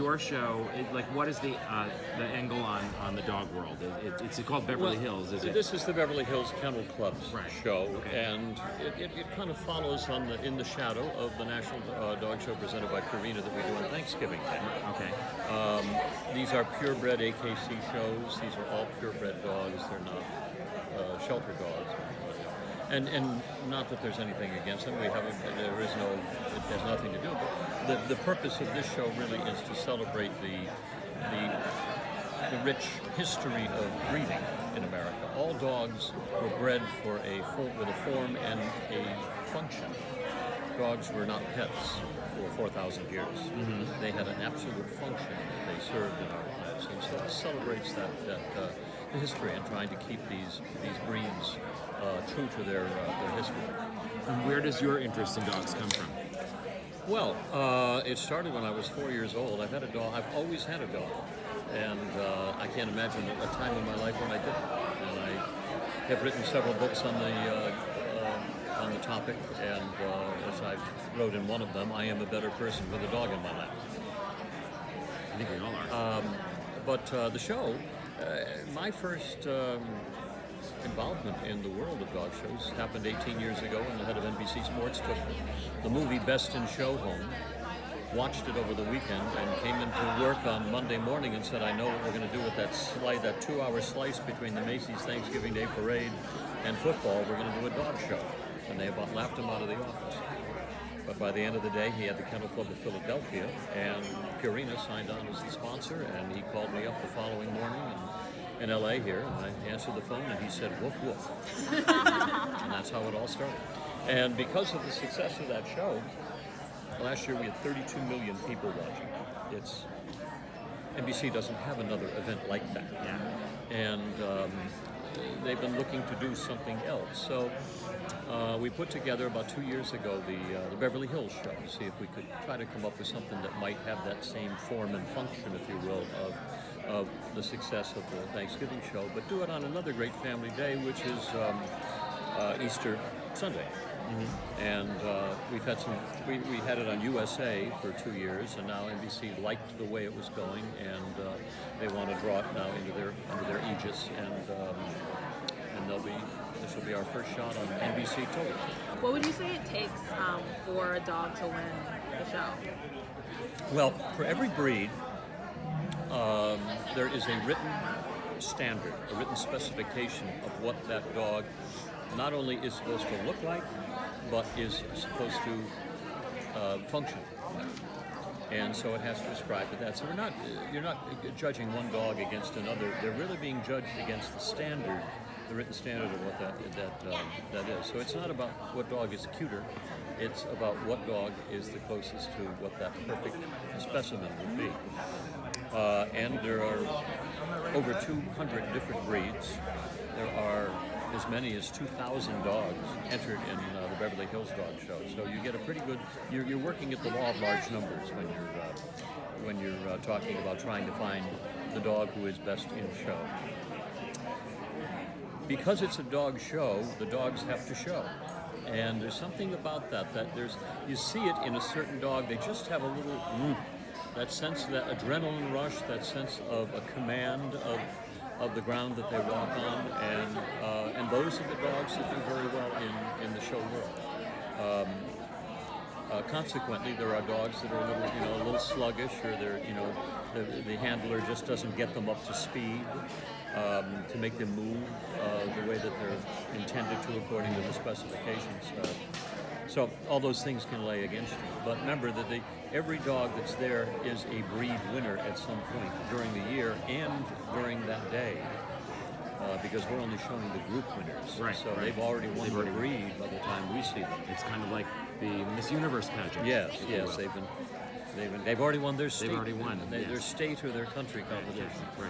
your show, like what is the angle on the dog world? It's called Beverly Hills, is it? This is the Beverly Hills Kennel Club's show, Okay. and it kind of follows in the shadow of the National Dog Show presented by Purina that we do on Thanksgiving Day. Okay. These are purebred AKC shows. These are all purebred dogs. They're not shelter dogs. And not that there's anything against them. It has nothing to do. But the purpose of this show really is to celebrate the rich history of breeding in America. All dogs were bred with a form and a function. Dogs were not pets for 4,000 years. Mm-hmm. They had an absolute function that they served in our lives. And so it celebrates the history and trying to keep these breeds true to their history. And where does your interest in dogs come from? Well, it started when I was 4 years old. I've had a dog. I've always had a dog, and I can't imagine a time in my life when I didn't. And I have written several books on the topic, and as I wrote in one of them, I am a better person with a dog in my lap. I think we all are. But the show, my first involvement in the world of dog shows happened 18 years ago when the head of NBC Sports took the movie Best in Show home, watched it over the weekend, and came into work on Monday morning and said, I know what we're going to do with that 2-hour slice between the Macy's Thanksgiving Day Parade and football. We're going to do a dog show. And they about laughed him out of the office. But by the end of the day, he had the Kennel Club of Philadelphia, and Purina signed on as the sponsor, and he called me up the following morning in LA here, and I answered the phone, and he said, woof, woof. And that's how it all started. And because of the success of that show, last year we had 32 million people watching. NBC doesn't have another event like that. Yeah. And they've been looking to do something else. So we put together about 2 years ago the Beverly Hills show to see if we could try to come up with something that might have that same form and function, if you will, of the success of the Thanksgiving show, but do it on another great family day, which is Easter Sunday. Mm-hmm. And we had it on USA for 2 years, and now NBC liked the way it was going, and they want to draw it now under their aegis, and this will be our first shot on NBC television. What would you say it takes for a dog to win the show? Well, for every breed, there is a written standard, a written specification of what that dog not only is supposed to look like, but is supposed to function like. And so it has to ascribe to that. So you're not judging one dog against another. They're really being judged against the standard, the written standard of what that is. So it's not about what dog is cuter. It's about what dog is the closest to what that perfect specimen would be. And there are over 200 different breeds. There are as many as 2,000 dogs entered in the Beverly Hills Dog Show. So you get a pretty good. You're working at the law of large numbers when you're talking about trying to find the dog who is best in show. Because it's a dog show, the dogs have to show. And there's something about that you see it in a certain dog. They just have a little that sense, that adrenaline rush, that sense of a command of the ground that they walk on, and those are the dogs that do very well in the show world. Consequently, there are dogs that are a little sluggish, or the handler just doesn't get them up to speed to make them move the way that they're intended to according to the specifications. So all those things can lay against you. But remember that every dog that's there is a breed winner at some point during the year and during that day. Because we're only showing the group winners. Right. So they've already won the breed by the time we see them. It's kind of like the Miss Universe pageant. Yes, they've already won their state. They've already won. Their state or their country competition. Right.